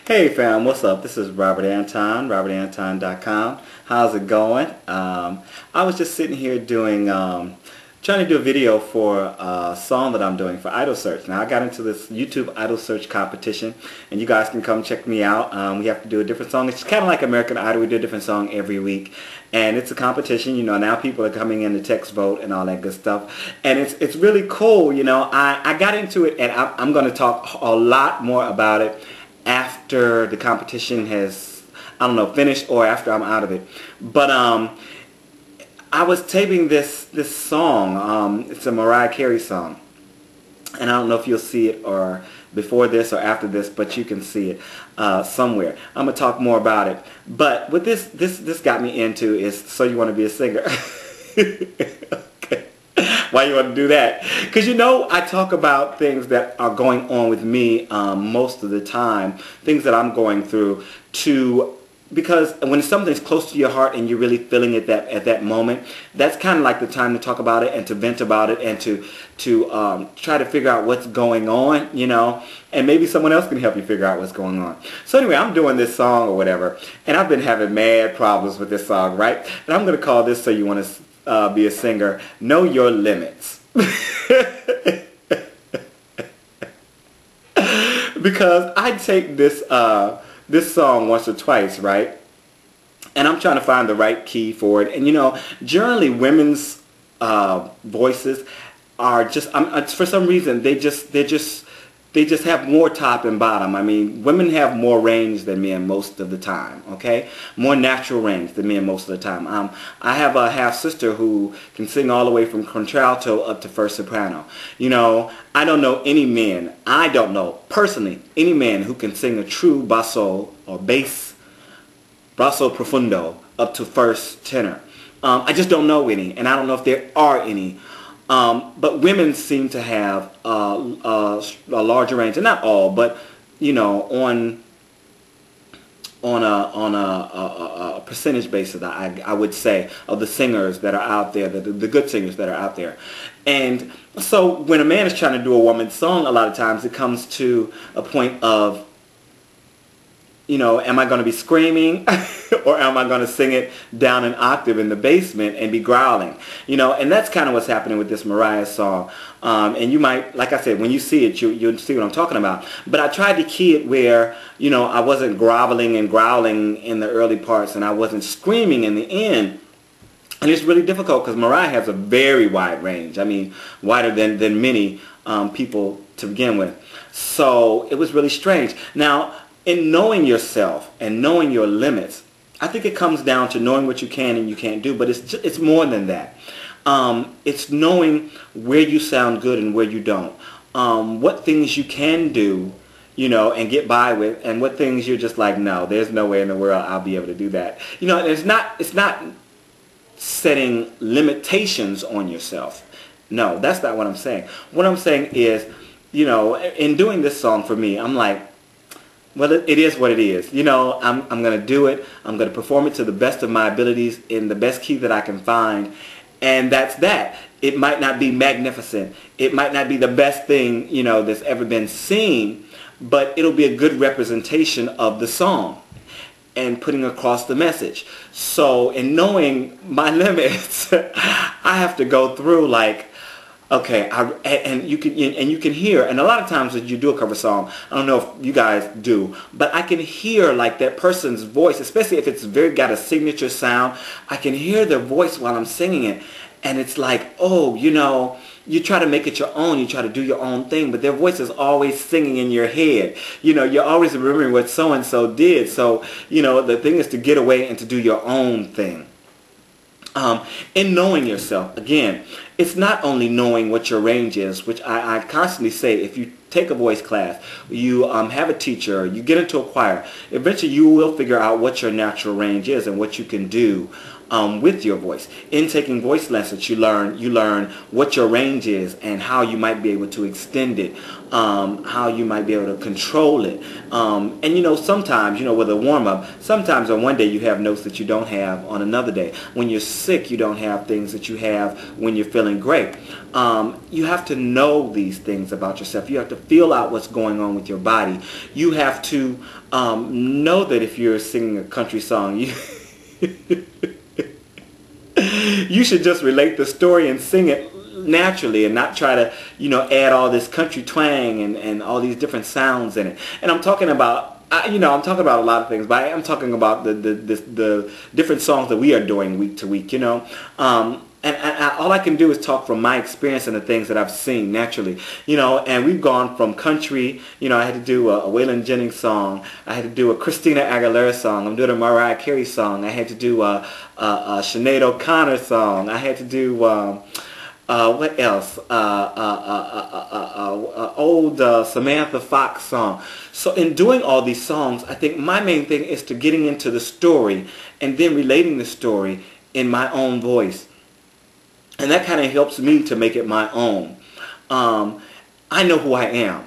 Hey fam, what's up? This is Robert Anton, robertantonnyc.com. How's it going? I was just sitting here doing, trying to do a video for a song that I'm doing for Idol Search. Now I got into this YouTube Idol Search competition, and you guys can come check me out. We have to do a different song. It's kind of like American Idol. We do a different song every week, and it's a competition. You know, now people are coming in to text vote and all that good stuff, and it's really cool. You know, I got into it, and I'm going to talk a lot more about it after the competition has, I don't know, finished, or after I'm out of it. But I was taping this song. It's a Mariah Carey song, and I don't know if you'll see it or before this or after this, but you can see it somewhere. I'm gonna talk more about it. But what this got me into is, so you want to be a singer? Okay. Why you want to do that? Because, you know, I talk about things that are going on with me most of the time, things that I'm going through, because when something's close to your heart and you're really feeling it at that moment, that's kind of like the time to talk about it and to vent about it and to try to figure out what's going on, you know, and maybe someone else can help you figure out what's going on. So anyway, I'm doing this song or whatever, and I've been having mad problems with this song, right? And I'm going to call this, So You Want to Be a Singer, Know Your Limits. Because I take this song once or twice, right? And I'm trying to find the right key for it. And you know, generally women's voices are just, for some reason, they just have more top and bottom. I mean, women have more range than men most of the time, okay? More natural range than men most of the time. I have a half-sister who can sing all the way from contralto up to first soprano. You know, I don't know any men, I don't know, personally, any man who can sing a true basso or basso profundo up to first tenor. I just don't know any, and I don't know if there are any. But women seem to have a larger range, and not all, but you know, on a percentage basis, I would say, of the singers that are out there, the good singers that are out there. And so when a man is trying to do a woman's song, a lot of times it comes to a point of, you know, am I going to be screaming or am I going to sing it down an octave in the basement and be growling? You know, and that's kind of what's happening with this Mariah song. And you might, like I said, when you see it, you'll see what I'm talking about. But I tried to key it where, you know, I wasn't groveling and growling in the early parts and I wasn't screaming in the end. And it's really difficult because Mariah has a very wide range. I mean, wider than many people to begin with. So it was really strange. Now, in knowing yourself and knowing your limits, I think it comes down to knowing what you can and you can't do, but it's more than that. It's knowing where you sound good and where you don't. What things you can do, you know, and get by with, and what things you're just like, no, there's no way in the world I'll be able to do that. You know, it's not setting limitations on yourself. No, that's not what I'm saying. What I'm saying is, you know, in doing this song for me, I'm like, well, it is what it is. You know, I'm going to do it. I'm going to perform it to the best of my abilities in the best key that I can find. And that's that. It might not be magnificent. It might not be the best thing, you know, that's ever been seen. But it'll be a good representation of the song and putting across the message. So in knowing my limits, I have to go through like, okay, and you can hear, and a lot of times when you do a cover song, I don't know if you guys do, but I can hear like that person's voice, especially if it's got a signature sound. I can hear their voice while I'm singing it, and it's like, oh, you know, you try to make it your own, you try to do your own thing, but their voice is always singing in your head. You know, you're always remembering what so-and-so did. So, you know, the thing is to get away and to do your own thing. In knowing yourself, again, it's not only knowing what your range is, which I constantly say, if you take a voice class, you have a teacher, you get into a choir, eventually you will figure out what your natural range is and what you can do with your voice. In taking voice lessons, you learn what your range is and how you might be able to extend it, how you might be able to control it. And you know, sometimes, you know, with a warm-up, sometimes on one day you have notes that you don't have on another day. When you're sick, you don't have things that you have when you're feeling great. You have to know these things about yourself. You have to feel out what's going on with your body. You have to know that if you're singing a country song, you should just relate the story and sing it naturally and not try to, you know, add all this country twang and all these different sounds in it. And I'm talking about, you know, I'm talking about a lot of things, but I'm talking about the different songs that we are doing week to week, you know. And all I can do is talk from my experience and the things that I've seen naturally, you know. And we've gone from country, you know, I had to do a Waylon Jennings song. I had to do a Christina Aguilera song. I'm doing a Mariah Carey song. I had to do a Sinead O'Connor song. I had to do, what else? Old Samantha Fox song. So in doing all these songs, I think my main thing is to getting into the story and then relating the story in my own voice. And that kind of helps me to make it my own. I know who I am.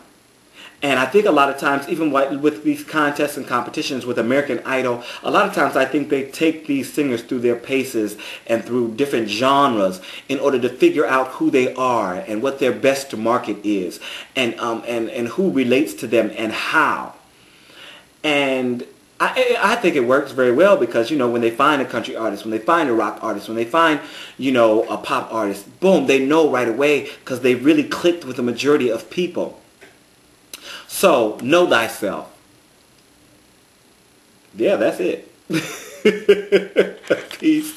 And I think a lot of times, even with these contests and competitions with American Idol, a lot of times I think they take these singers through their paces and through different genres in order to figure out who they are and what their best market is and who relates to them and how. And I think it works very well because, you know, when they find a country artist, when they find a rock artist, when they find, you know, a pop artist, boom, they know right away because they really clicked with the majority of people. So, know thyself. Yeah, that's it. Peace.